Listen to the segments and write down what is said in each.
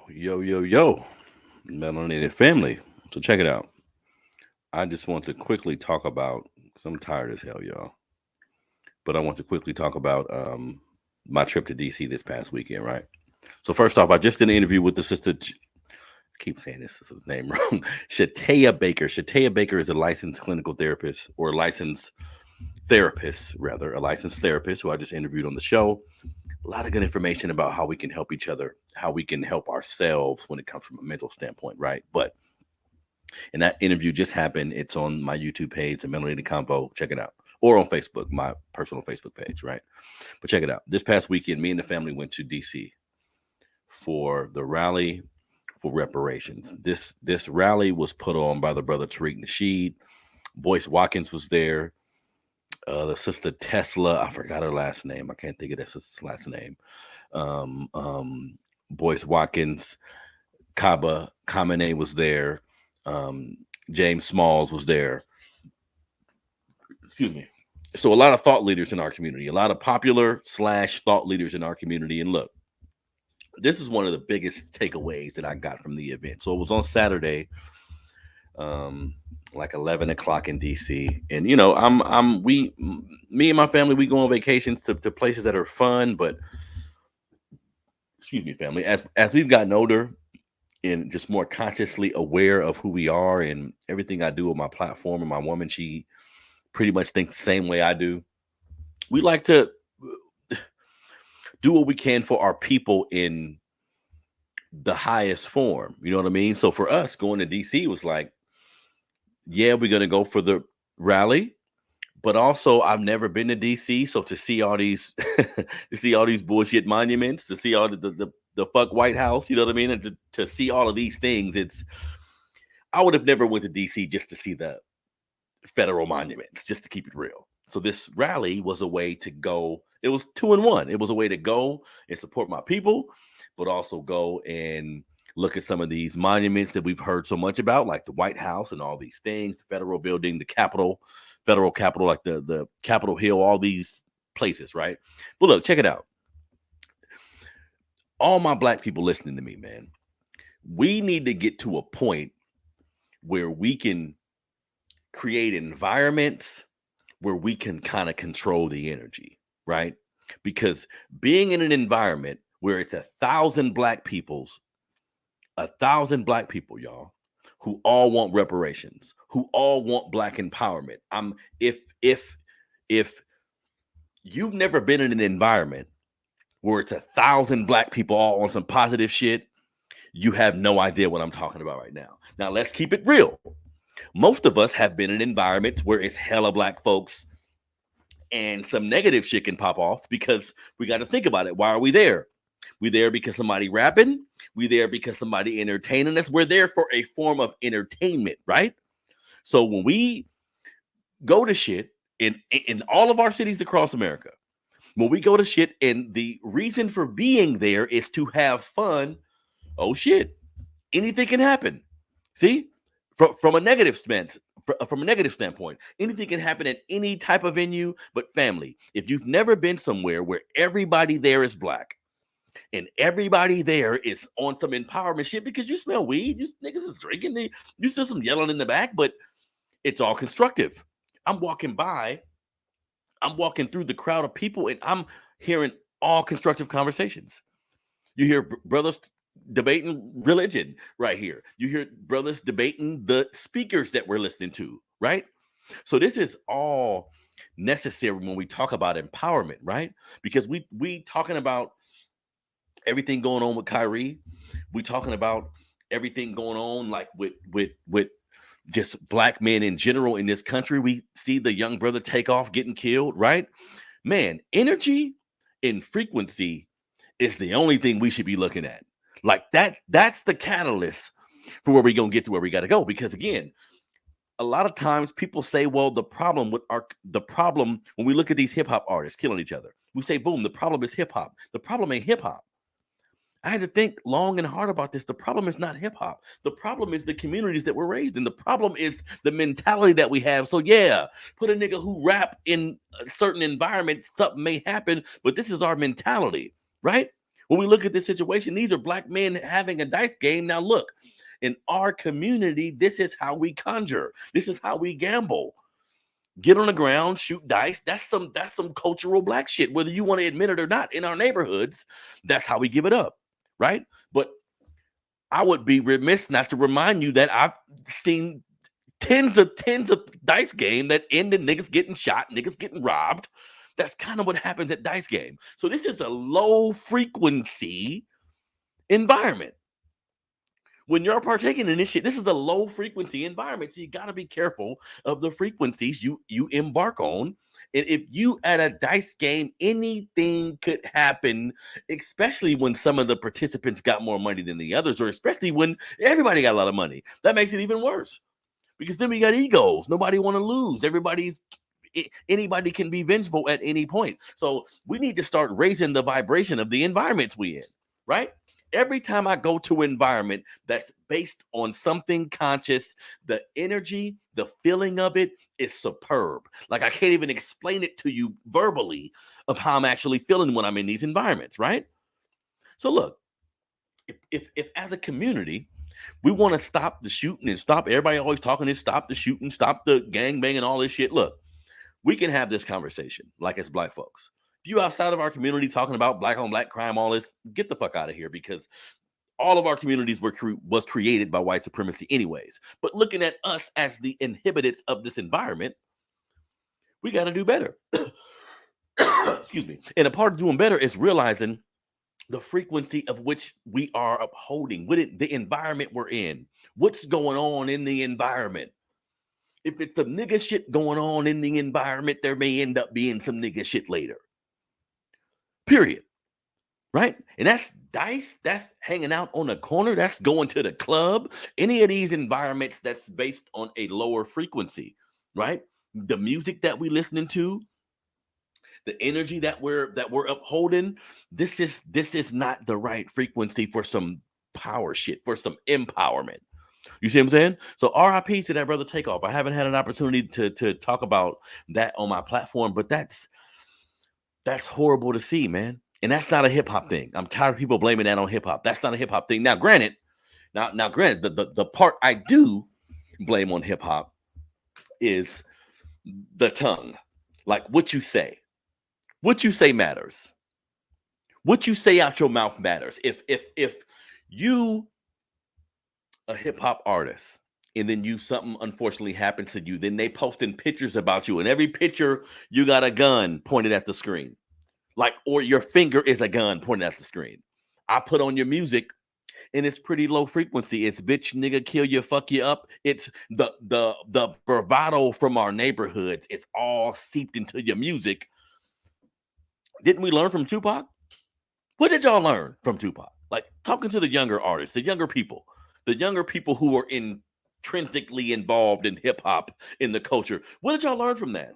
Yo, yo, yo, melanated family. So check it out. I just want to quickly talk about, because I'm tired as hell, y'all, but I want to quickly talk about my trip to DC this past weekend, right? So first off, I just did an interview with the sister. I keep saying this sister's name wrong. Shatea Baker. Shatea Baker is a licensed clinical therapist, or licensed therapist, rather, a licensed therapist who I just interviewed on the show. A lot of good information about how we can help each other, how we can help ourselves when it comes from a mental standpoint, right? But and that interview just happened. It's on my YouTube page, the Melanated Convo. Check it out. Or on Facebook, my personal Facebook page, right? But check it out. This past weekend, me and the family went to DC for the rally for reparations. This rally was put on by the brother Tariq Nasheed. Boyce Watkins was there. The sister Tesla, I forgot her last name. I can't think of that sister's last name. Um, um, Boyce Watkins, Kaba Kamene was there. Um, James Smalls was there. Excuse me. So a lot of thought leaders in our community, a lot of popular / thought leaders in our community. And look, this is one of the biggest takeaways that I got from the event. So it was on Saturday, like 11 o'clock in DC. And me and my family, we go on vacations to places that are fun, but excuse me, family, as we've gotten older and just more consciously aware of who we are and everything I do with my platform, and my woman, she pretty much thinks the same way I do. We like to do what we can for our people in the highest form. You know what I mean? So for us, going to DC was like, yeah, we're gonna go for the rally, but also I've never been to DC, so to see all these to see all these bullshit monuments, to see all the fuck White House, you know what I mean, and to see all of these things, it's I would have never went to DC just to see the federal monuments, just to keep it real. So this rally was a way to go. It was 2 in 1. It was a way to go and support my people, but also go and look at some of these monuments that we've heard so much about, like the White House and all these things, the federal building, the Capitol, federal Capitol, like the Capitol Hill, all these places, right? But look, check it out. All my black people listening to me, man, we need to get to a point where we can create environments where we can kind of control the energy, right? Because being in an environment where it's 1,000 black people, who all want reparations, who all want black empowerment. If you've never been in an environment where it's 1,000 black people all on some positive shit, you have no idea what I'm talking about right now. Now let's keep it real. Most of us have been in environments where it's hella black folks and some negative shit can pop off, because we got to think about it. Why are we there? We there because somebody rapping. We there because somebody entertaining us. We're there for a form of entertainment, right? So when we go to shit in all of our cities across America, when we go to shit and the reason for being there is to have fun, oh shit, anything can happen. See, from a negative standpoint, anything can happen at any type of venue. But family, if you've never been somewhere where everybody there is black and everybody there is on some empowerment shit, because you smell weed, you niggas is drinking, you see some yelling in the back, but it's all constructive. I'm walking through the crowd of people, and I'm hearing all constructive conversations. You hear brothers debating religion right here. You hear brothers debating the speakers that we're listening to, right? So this is all necessary when we talk about empowerment, right? Because we talking about everything going on with Kyrie. We talking about everything going on like with just black men in general in this country. We see the young brother take off getting killed, right? Man, energy and frequency is the only thing we should be looking at. Like that's the catalyst for where we're gonna get to where we gotta go. Because again, a lot of times people say, well, the problem when we look at these hip-hop artists killing each other, we say, boom, the problem is hip-hop. The problem ain't hip-hop. I had to think long and hard about this. The problem is not hip-hop. The problem is the communities that we're raised in. The problem is the mentality that we have. So yeah, put a nigga who rap in a certain environment, something may happen, but this is our mentality, right? When we look at this situation, these are black men having a dice game. Now, look, in our community, this is how we conjure. This is how we gamble. Get on the ground, shoot dice. That's some cultural black shit. Whether you want to admit it or not, in our neighborhoods, that's how we give it up, right? But I would be remiss not to remind you that I've seen tens of dice game that end in niggas getting shot, niggas getting robbed. That's kind of what happens at dice game. So this is a low frequency environment. When you're partaking in this shit, this is a low frequency environment. So you got to be careful of the frequencies you embark on. And if you at a dice game, anything could happen, especially when some of the participants got more money than the others, or especially when everybody got a lot of money. That makes it even worse. Because then we got egos. Nobody want to lose. Anybody can be vengeful at any point. So we need to start raising the vibration of the environments we in, right? Every time I go to an environment that's based on something conscious, the energy, the feeling of it is superb. Like I can't even explain it to you verbally of how I'm actually feeling when I'm in these environments, right? So look, if as a community, we want to stop the shooting and stop everybody always talking this, stop the shooting, stop the gang bang and all this shit. Look, we can have this conversation like as black folks. If you outside of our community talking about black on black crime, all this, get the fuck out of here, because all of our communities was created by white supremacy anyways. But looking at us as the inhibitants of this environment, we got to do better. Excuse me. And a part of doing better is realizing the frequency of which we are upholding, the environment we're in, what's going on in the environment. If it's some nigga shit going on in the environment, there may end up being some nigga shit later. Period. Right? And that's dice, that's hanging out on the corner, that's going to the club. Any of these environments that's based on a lower frequency, right? The music that we listening to, the energy that we're upholding, this is not the right frequency for some power shit, for some empowerment. You see what I'm saying? So RIP to that brother Takeoff. I haven't had an opportunity to talk about that on my platform, but that's horrible to see, man. And that's not a hip hop thing. I'm tired of people blaming that on hip hop. That's not a hip hop thing. Now, granted, the part I do blame on hip hop is the tongue. Like what you say. What you say matters. What you say out your mouth matters. If you a hip hop artist and then something unfortunately happens to you, then they posting pictures about you, and every picture you got a gun pointed at the screen, like, or your finger is a gun pointed at the screen. I put on your music and it's pretty low frequency. It's bitch, nigga, kill you, fuck you up. It's the bravado from our neighborhoods. It's all seeped into your music. Didn't we learn from Tupac? What did y'all learn from Tupac? Like talking to the younger artists, the younger people who are intrinsically involved in hip hop, in the culture. What did y'all learn from that?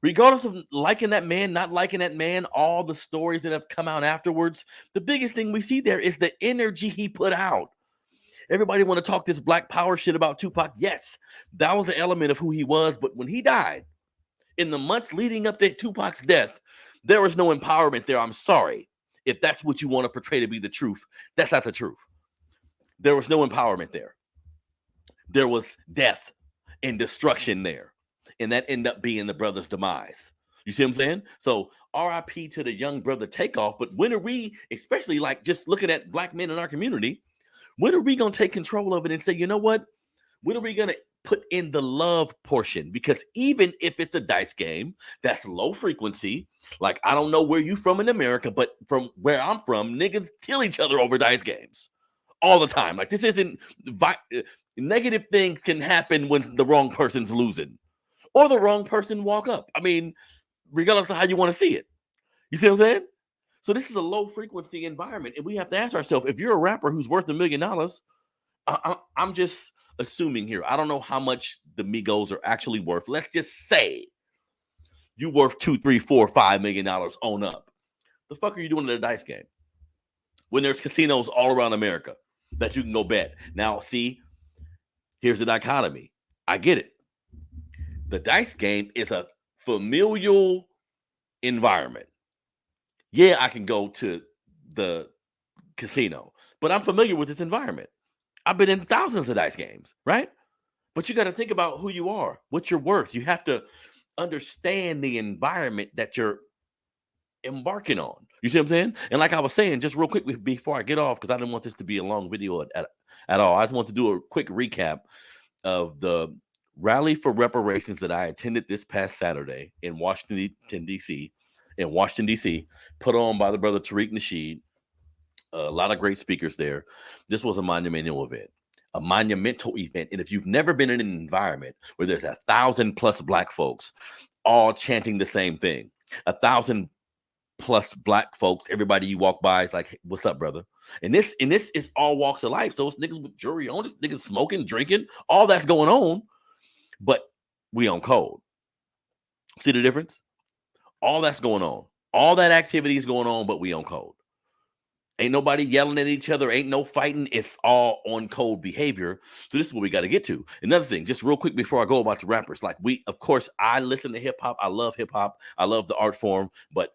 Regardless of liking that man, not liking that man, all the stories that have come out afterwards, the biggest thing we see there is the energy he put out. Everybody want to talk this black power shit about Tupac. Yes, that was an element of who he was. But when he died, in the months leading up to Tupac's death, there was no empowerment there. I'm sorry. If that's what you want to portray to be the truth, that's not the truth. There was no empowerment there. There was death and destruction there. And that ended up being the brother's demise. You see what I'm saying? So RIP to the young brother Takeoff. But when are we, especially like just looking at black men in our community, when are we going to take control of it and say, you know what? When are we going to put in the love portion? Because even if it's a dice game, that's low frequency. Like, I don't know where you from in America, but from where I'm from, niggas kill each other over dice games all the time. Like, this isn't negative things can happen when the wrong person's losing or the wrong person walk up. I mean, regardless of how you want to see it. You see what I'm saying? So this is a low frequency environment. And we have to ask ourselves, if you're a rapper who's worth $1 million, I'm just assuming here, I don't know how much the Migos are actually worth. Let's just say you worth $2, $3, $4, $5 million on up. The fuck are you doing in a dice game when there's casinos all around America that you can go bet? Now, see, here's the dichotomy. I get it. The dice game is a familial environment. Yeah, I can go to the casino, but I'm familiar with this environment. I've been in thousands of dice games, right? But you got to think about who you are, what you're worth. You have to understand the environment that you're embarking on. You see what I'm saying? And like I was saying, just real quick before I get off, because I didn't want this to be a long video at all. I just want to do a quick recap of the rally for reparations that I attended this past Saturday in Washington, D.C., put on by the brother Tariq Nasheed. A lot of great speakers there. This was a monumental event. And if you've never been in an environment where there's 1,000+ Black folks all chanting the same thing, 1,000+ Black folks, everybody you walk by is like, hey, what's up, brother? And this is all walks of life. So it's niggas with jewelry on, it's niggas smoking, drinking, all that's going on, but we on code. See the difference? All that's going on. All that activity is going on, but we on code. Ain't nobody yelling at each other. Ain't no fighting. It's all on code behavior. So this is what we got to get to. Another thing, just real quick before I go about the rappers, like of course, I listen to hip hop. I love hip hop. I love the art form, but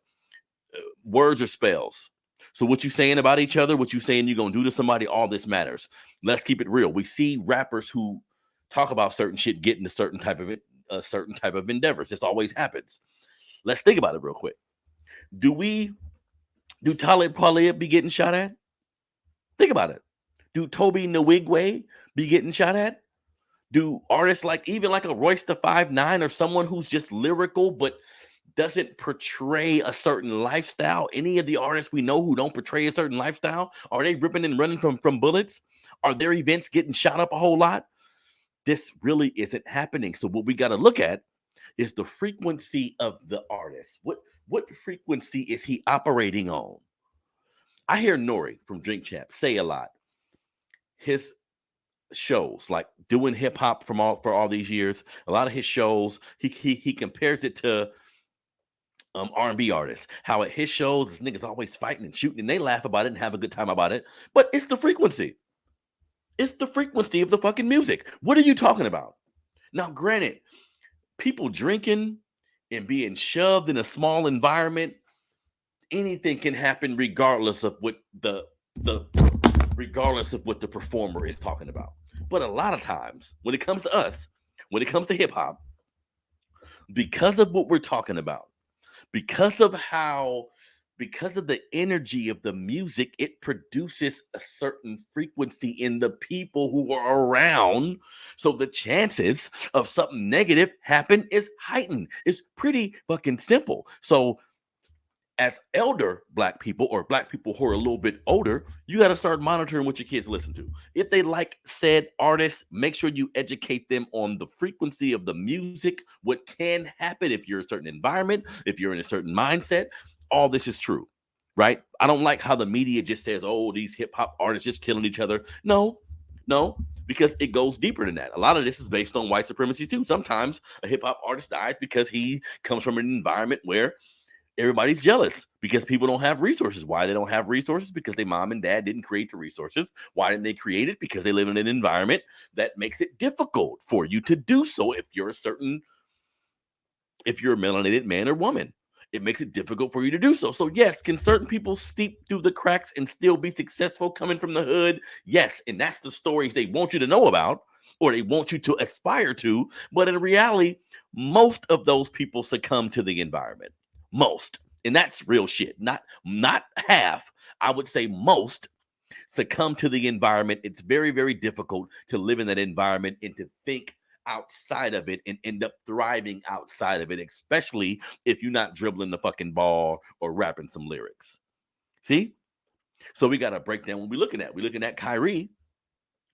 words are spells. So what you saying about each other, what you saying you're going to do to somebody, all this matters. Let's keep it real. We see rappers who talk about certain shit getting to certain type of endeavors. This always happens. Let's think about it real quick. Do Talib Kweli be getting shot at? Think about it. Do Toby Nwigwe be getting shot at? Do artists even like a Royce the 5'9" or someone who's just lyrical but doesn't portray a certain lifestyle? Any of the artists we know who don't portray a certain lifestyle, are they ripping and running from bullets? Are their events getting shot up a whole lot? This really isn't happening. So what we got to look at is the frequency of the artist. What frequency is he operating on? I hear Nori from Drink Champ say a lot. His shows, like doing hip hop for all these years, a lot of his shows, he compares it to R&B artists. How at his shows, this niggas always fighting and shooting, and they laugh about it and have a good time about it. But it's the frequency. It's the frequency of the fucking music. What are you talking about? Now, granted, people drinking and being shoved in a small environment, anything can happen regardless of what the performer is talking about. But a lot of times, when it comes to us, when it comes to hip hop, because of what we're talking about, because of the energy of the music, it produces a certain frequency in the people who are around. So the chances of something negative happen is heightened. It's pretty fucking simple. So as elder Black people or Black people who are a little bit older, you got to start monitoring what your kids listen to. If they like said artists, make sure you educate them on the frequency of the music, what can happen if you're in a certain environment, if you're in a certain mindset. All this is true, right? I don't like how the media just says, oh, these hip hop artists just killing each other. No, because it goes deeper than that. A lot of this is based on white supremacy too. Sometimes a hip hop artist dies because he comes from an environment where everybody's jealous because people don't have resources. Why they don't have resources? Because their mom and dad didn't create the resources. Why didn't they create it? Because they live in an environment that makes it difficult for you to do so if you're a melanated man or woman. It makes it difficult for you to do so. So yes, can certain people seep through the cracks and still be successful coming from the hood? Yes, and that's the stories they want you to know about or they want you to aspire to. But in reality, most of those people succumb to the environment. Most. And that's real shit. Not half. I would say most succumb to the environment. It's very, very difficult to live in that environment and to think outside of it and end up thriving outside of it, especially if you're not dribbling the fucking ball or rapping some lyrics. See? So we got to break down what we're looking at. We're looking at Kyrie,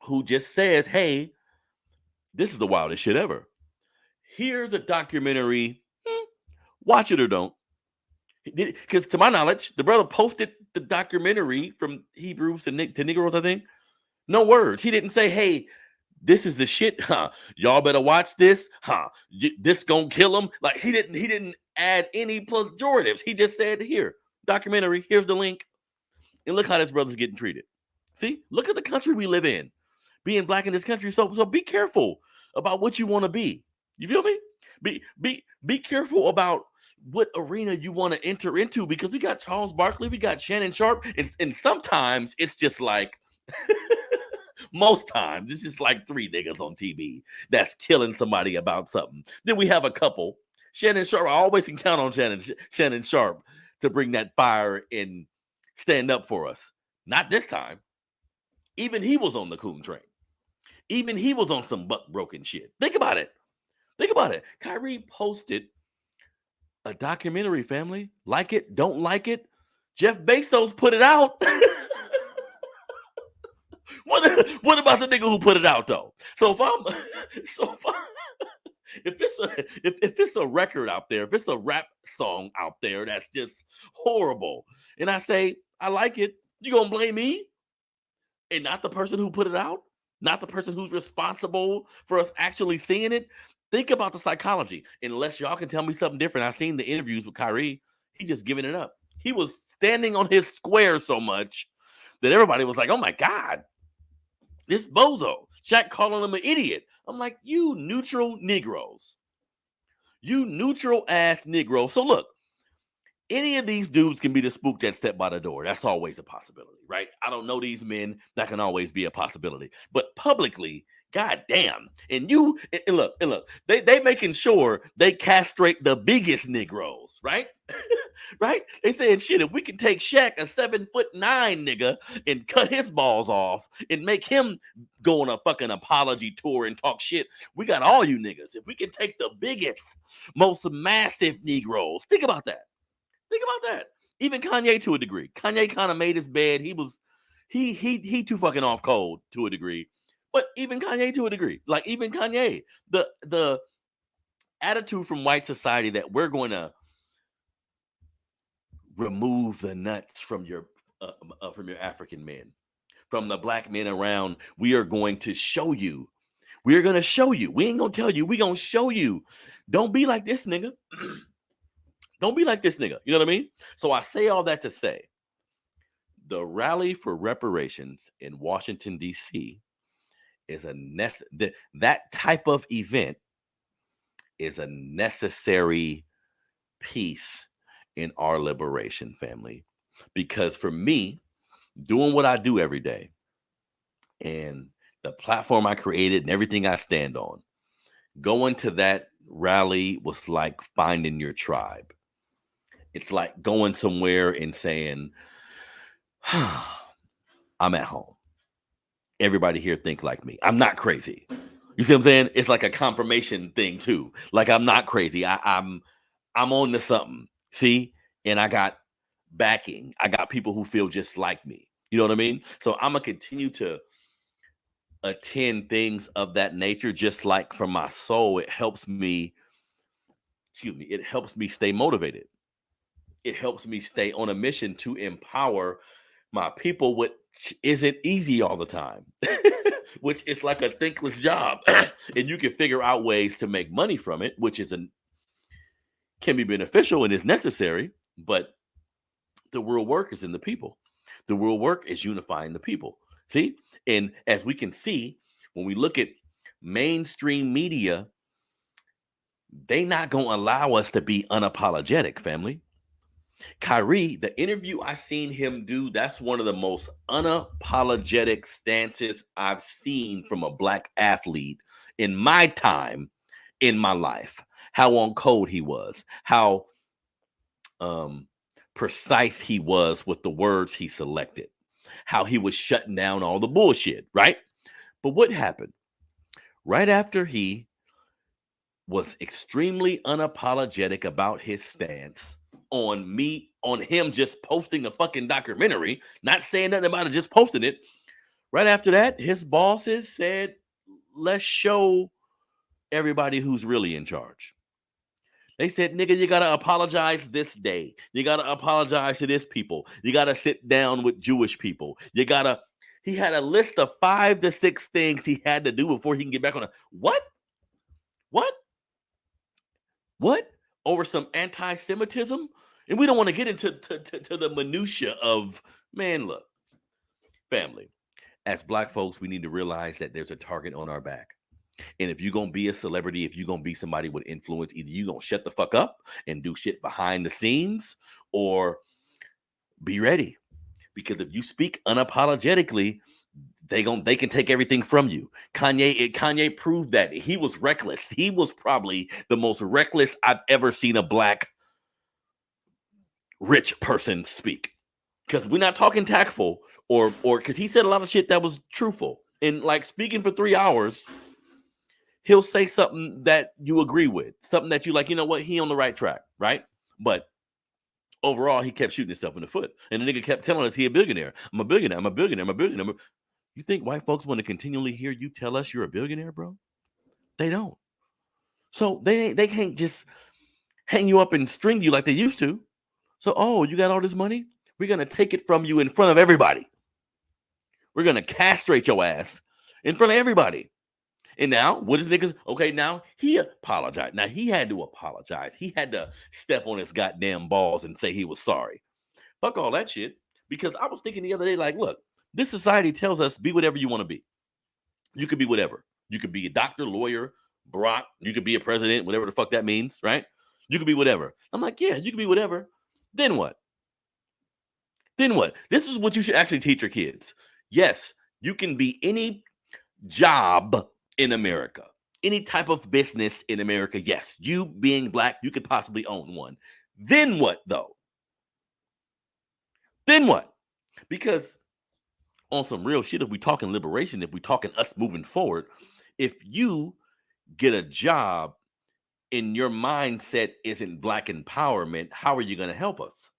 who just says, hey, this is the wildest shit ever. Here's a documentary. Watch it or don't. Because to my knowledge, the brother posted the documentary from Hebrews to Negroes, I think. No words. He didn't say, hey, this is the shit, huh? Y'all better watch this, huh? This gonna kill him. Like he didn't add any pejoratives. He just said, here, documentary, here's the link. And look how this brother's getting treated. See, look at the country we live in. Being Black in this country. So be careful about what you want to be. You feel me? Be careful about what arena you want to enter into, because we got Charles Barkley, we got Shannon Sharp, and sometimes it's just like most times it's just like three niggas on TV that's killing somebody about something. Then we have a couple. Shannon Sharp, I always can count on Shannon Sharp to bring that fire and stand up for us. Not this time. Even he was on the coon train. Even he was on some buck broken shit. Think about it. Think about it. Kyrie posted a documentary, family. Like it, don't like it. Jeff Bezos put it out. What about the nigga who put it out though? If it's a record out there, if it's a rap song out there that's just horrible, and I say I like it, you gonna blame me and not the person who put it out, not the person who's responsible for us actually seeing it? Think about the psychology. Unless y'all can tell me something different. I've seen the interviews with Kyrie. He just giving it up. He was standing on his square so much that everybody was like, "Oh my God, this bozo." Shaq calling him an idiot. I'm like, you neutral Negroes. You neutral ass Negro. So look, any of these dudes can be the spook that stepped by the door. That's always a possibility, right? I don't know these men. That can always be a possibility. But publicly, goddamn. And look, they making sure they castrate the biggest Negroes, right? Right? They saying, shit, if we can take Shaq, a 7'9" nigga, and cut his balls off and make him go on a fucking apology tour and talk shit, we got all you niggas. If we can take the biggest, most massive Negroes, think about that. Think about that. Even Kanye to a degree. Kanye kind of made his bed. He too fucking off cold to a degree. But even Kanye to a degree. Like even Kanye, the attitude from white society that we're going to remove the nuts from your African men, from the black men around. We are going to show you. We are going to show you. We ain't going to tell you. We going to show you. Don't be like this nigga. Don't be like this nigga. You know what I mean? So I say all that to say the rally for reparations in Washington, D.C. is that type of event is a necessary piece in our liberation, family. Because for me, doing what I do every day and the platform I created and everything I stand on, going to that rally was like finding your tribe. It's like going somewhere and saying, I'm at home. Everybody here think like me. I'm not crazy. You see what I'm saying? It's like a confirmation thing too. Like I'm not crazy. I'm on to something. See? And I got backing. I got people who feel just like me. You know what I mean? So I'm gonna continue to attend things of that nature, just like for my soul. It helps me, it helps me stay motivated. It helps me stay on a mission to empower my people, which isn't easy all the time, which is like a thankless job. And you can figure out ways to make money from it, which can be beneficial and is necessary, but the real work is in the people. The real work is unifying the people. See? And as we can see, when we look at mainstream media, they not going to allow us to be unapologetic, family. Kyrie, the interview I seen him do, that's one of the most unapologetic stances I've seen from a black athlete in my time in my life. How on code he was, how precise he was with the words he selected, how he was shutting down all the bullshit, right? But what happened? Right after he was extremely unapologetic about his stance on him just posting a fucking documentary, not saying nothing about it, just posting it. Right after that, his bosses said, let's show everybody who's really in charge. They said, nigga, you got to apologize this day. You got to apologize to this people. You got to sit down with Jewish people. He had a list of 5 to 6 things he had to do before he can get back on What? Over some anti-Semitism? And we don't want to get into to the minutia of, man, look, family, as black folks, we need to realize that there's a target on our back. And if you're going to be a celebrity, if you're going to be somebody with influence, either you're going to shut the fuck up and do shit behind the scenes, or be ready. Because if you speak unapologetically, they can take everything from you. Kanye proved that. He was reckless. He was probably the most reckless I've ever seen a black rich person speak. Because we're not talking tactful, or because he said a lot of shit that was truthful. And like speaking for 3 hours, he'll say something that you agree with, something that you like, you know what, he on the right track, right? But overall, he kept shooting himself in the foot. And the nigga kept telling us he a billionaire. I'm a billionaire. I'm a billionaire. I'm a billionaire. You think white folks want to continually hear you tell us you're a billionaire, bro? They don't. So they can't just hang you up and string you like they used to. So, oh, you got all this money? We're going to take it from you in front of everybody. We're going to castrate your ass in front of everybody. And now, what is niggas? Okay, now he apologized. Now he had to apologize. He had to step on his goddamn balls and say he was sorry. Fuck all that shit. Because I was thinking the other day, like, look, this society tells us be whatever you want to be. You could be whatever. You could be a doctor, lawyer, Barack. You could be a president, whatever the fuck that means, right? You could be whatever. I'm like, yeah, you could be whatever. Then what? Then what? This is what you should actually teach your kids. Yes, you can be any job in America, any type of business in America. Yes, you being black, you could possibly own one. Then what, though? Then what? Because on some real shit, if we talking liberation, if we talking us moving forward, if you get a job and your mindset isn't black empowerment, how are you going to help us?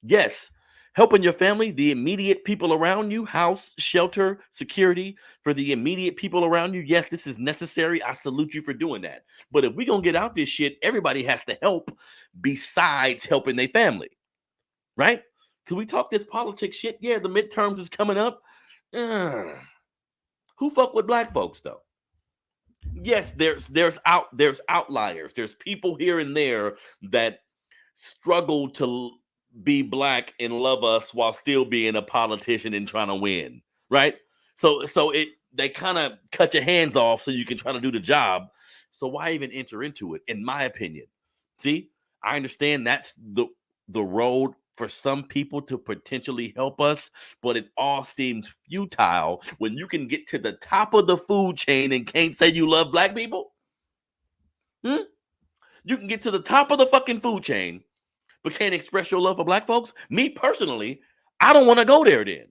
Yes, helping your family, the immediate people around you, house, shelter, security for the immediate people around you. Yes, this is necessary. I salute you for doing that. But if we're going to get out this shit, everybody has to help besides helping their family, right? Because we talk this politics shit. Yeah, the midterms is coming up. Who fuck with black folks, though? Yes, there's outliers. There's people here and there that struggle to be black and love us while still being a politician and trying to win, right? So they kind of cut your hands off so you can try to do the job. So why even enter into it? In my opinion, see, I understand that's the road for some people to potentially help us, but it all seems futile when you can get to the top of the food chain and can't say you love black people. You can get to the top of the fucking food chain but can't express your love for black folks. Me personally, I don't want to go there then.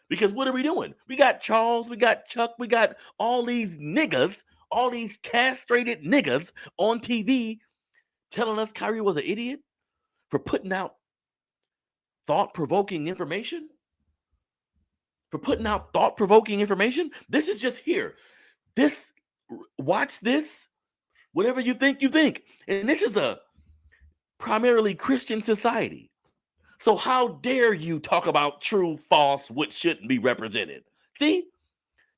Because what are we doing? We got Charles, we got Chuck, we got all these niggas, all these castrated niggas on TV telling us Kyrie was an idiot for putting out thought-provoking information? For putting out thought-provoking information? This is just here. Watch this. Whatever you think, you think. And this is a primarily Christian society. So how dare you talk about true, false, what shouldn't be represented? See,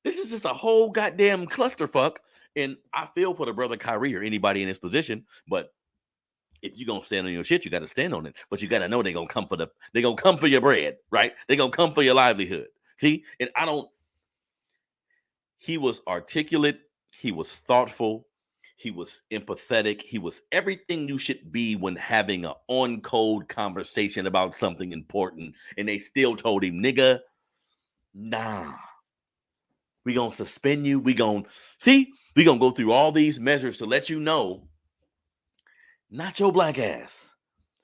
this is just a whole goddamn clusterfuck. And I feel for the brother Kyrie or anybody in this position, but if you're gonna stand on your shit, you got to stand on it. But you got to know they're gonna come for your bread, right? They're gonna come for your livelihood. See, and he was articulate, he was thoughtful, he was empathetic. He was everything you should be when having an on-code conversation about something important. And they still told him, nigga, nah. We gonna suspend you. We gonna go through all these measures to let you know, not your black ass.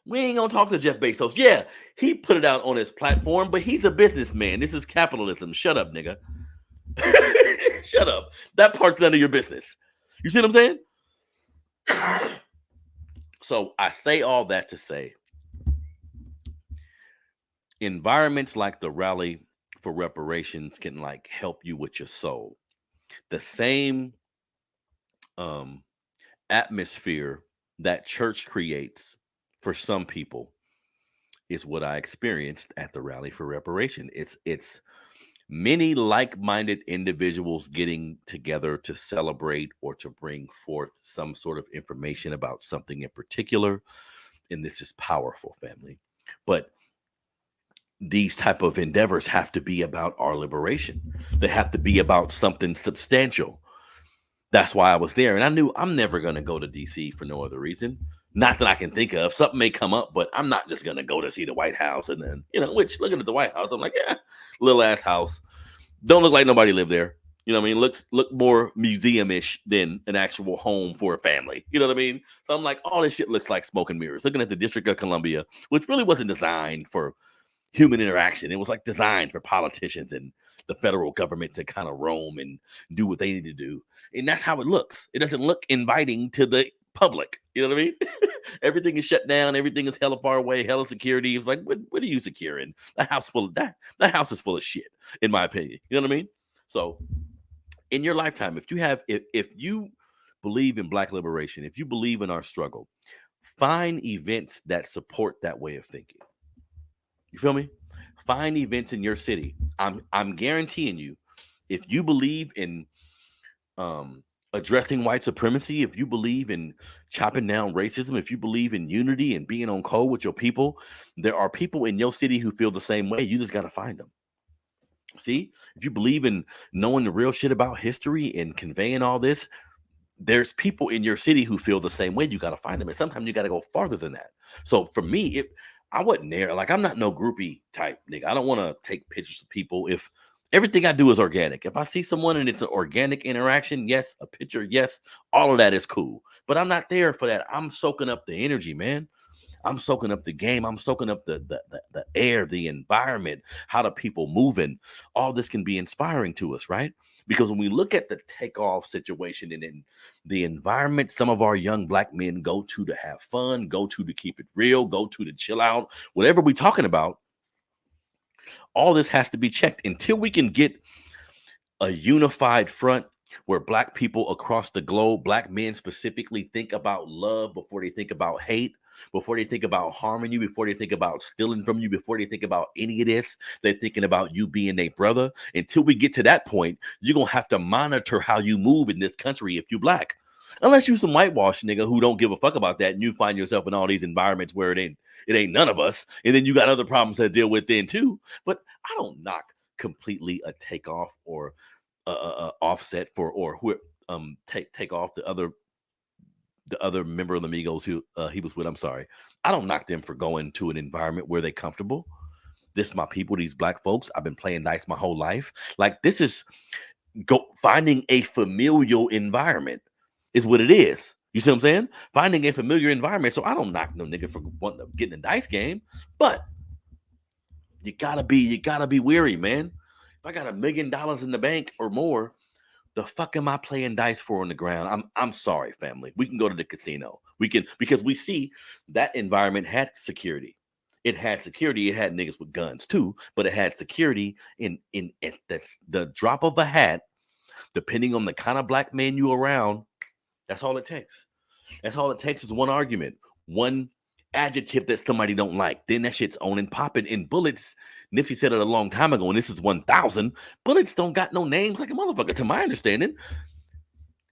We ain't gonna talk to Jeff Bezos. Yeah, he put it out on his platform, but he's a businessman. This is capitalism. Shut up, nigga. Shut up. That part's none of your business. You see what I'm saying? So I say all that to say environments like the Rally for Reparations can like help you with your soul. The same atmosphere that church creates for some people is what I experienced at the Rally for Reparation. It's many like-minded individuals getting together to celebrate or to bring forth some sort of information about something in particular. And this is powerful, family. But these type of endeavors have to be about our liberation. They have to be about something substantial. That's why I was there. And I knew I'm never going to go to DC for no other reason. Not that I can think of. Something may come up, but I'm not just going to go to see the White House. And then, which looking at the White House, I'm like, yeah, little ass house. Don't look like nobody lived there. You know what I mean? Look more museum-ish than an actual home for a family. You know what I mean? So I'm like, all this shit looks like smoke and mirrors. Looking at the District of Columbia, which really wasn't designed for human interaction. It was like designed for politicians and the federal government to kind of roam and do what they need to do. And that's how it looks. It doesn't look inviting to the public. You know what I mean? Everything is shut down. Everything is hella far away. Hella security. It's like, what are you securing? That house full of that. That house is full of shit, in my opinion. You know what I mean? So, in your lifetime, if you believe in Black liberation, if you believe in our struggle, find events that support that way of thinking. You feel me? Find events in your city. I'm guaranteeing you, if you believe in addressing white supremacy, if you believe in chopping down racism, if you believe in unity and being on code with your people, there are people in your city who feel the same way. You just got to find them. See, if you believe in knowing the real shit about history and conveying all this, there's people in your city who feel the same way. You got to find them. And sometimes you got to go farther than that. So for me, if I wasn't there, like I'm not no groupie type nigga. I don't want to take pictures of people. If everything I do is organic, if I see someone and it's an organic interaction, yes, a picture, yes, all of that is cool. But I'm not there for that. I'm soaking up the energy, man. I'm soaking up the game. I'm soaking up the air, the environment, how the people moving. All this can be inspiring to us, right? Because when we look at the takeoff situation and in the environment some of our young Black men go to have fun, go to keep it real, go to chill out, whatever we're talking about, all this has to be checked until we can get a unified front where Black people across the globe, Black men specifically, think about love before they think about hate, before they think about harming you, before they think about stealing from you, before they think about any of this. They're thinking about you being their brother. Until we get to that point, you're going to have to monitor how you move in this country if you Black. Unless you some whitewash nigga who don't give a fuck about that, and you find yourself in all these environments where it ain't none of us, and then you got other problems to deal with then too. But I don't knock completely a takeoff or Offset for or who take off the other member of the Migos who he was with. I'm sorry. I don't knock them for going to an environment where they're comfortable. This is my people, these Black folks. I've been playing dice my whole life. Like this is finding a familial environment is what it is. You see what I'm saying? Finding a familiar environment. So I don't knock no nigga for wanting to get in a dice game, but you gotta be weary, man. If I got $1 million in the bank or more, the fuck am I playing dice for on the ground? I'm sorry, family. We can go to the casino. We can, because we see that environment had security. It had security. It had niggas with guns too, but it had security in the drop of a hat, depending on the kind of Black man you around. That's all it takes. That's all it takes is one argument, one adjective that somebody don't like. Then that shit's on and popping. And bullets, Nipsey said it a long time ago, and this is 1,000. Bullets don't got no names like a motherfucker, to my understanding.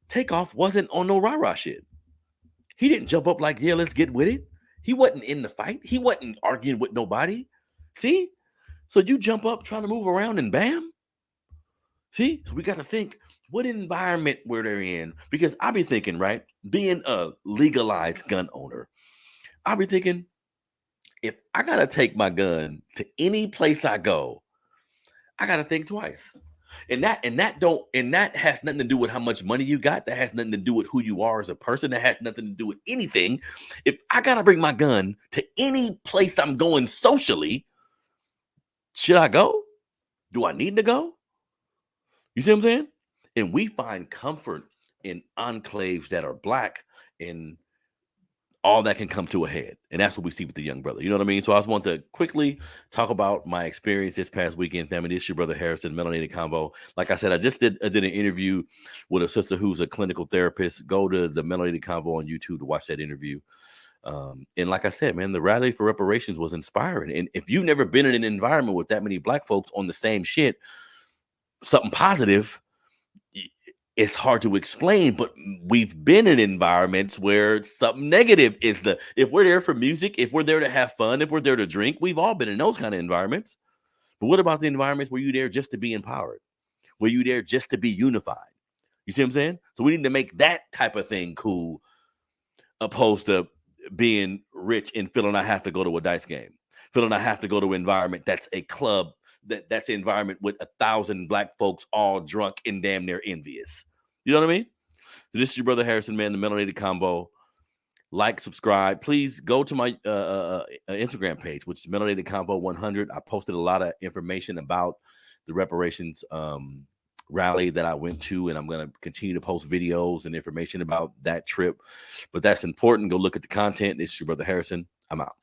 Takeoff wasn't on no rah-rah shit. He didn't jump up like, yeah, let's get with it. He wasn't in the fight. He wasn't arguing with nobody. See? So you jump up trying to move around and bam. See? So we got to think what environment were they in. Because I be thinking, right, being a legalized gun owner, I'll be thinking, if I gotta take my gun to any place I go, I gotta think twice. And that has nothing to do with how much money you got. That has nothing to do with who you are as a person. That has nothing to do with anything. If I gotta bring my gun to any place I'm going socially, should I go? Do I need to go? You see what I'm saying? And we find comfort in enclaves that are Black, and all that can come to a head. And that's what we see with the young brother. You know what I mean? So I just want to quickly talk about my experience this past weekend, family. This is your brother Harrison, Melanated Convo. Like I said, I did an interview with a sister who's a clinical therapist. Go to the Melanated Convo on YouTube to watch that interview. And like I said, man, the rally for reparations was inspiring. And if you've never been in an environment with that many Black folks on the same shit, something positive, it's hard to explain, but we've been in environments where something negative is if we're there for music, if we're there to have fun, if we're there to drink, we've all been in those kind of environments. But what about the environments where you're there just to be empowered? Where you're there just to be unified? You see what I'm saying? So we need to make that type of thing cool, opposed to being rich and feeling I have to go to a dice game, feeling I have to go to an environment that's a club, that's an environment with 1,000 black folks all drunk and damn near envious. You know what I mean? So this is your brother Harrison, man, the Melanated Convo. Like, subscribe. Please go to my Instagram page, which is Melanated Convo 100. I posted a lot of information about the reparations rally that I went to, and I'm going to continue to post videos and information about that trip. But that's important. Go look at the content. This is your brother Harrison. I'm out.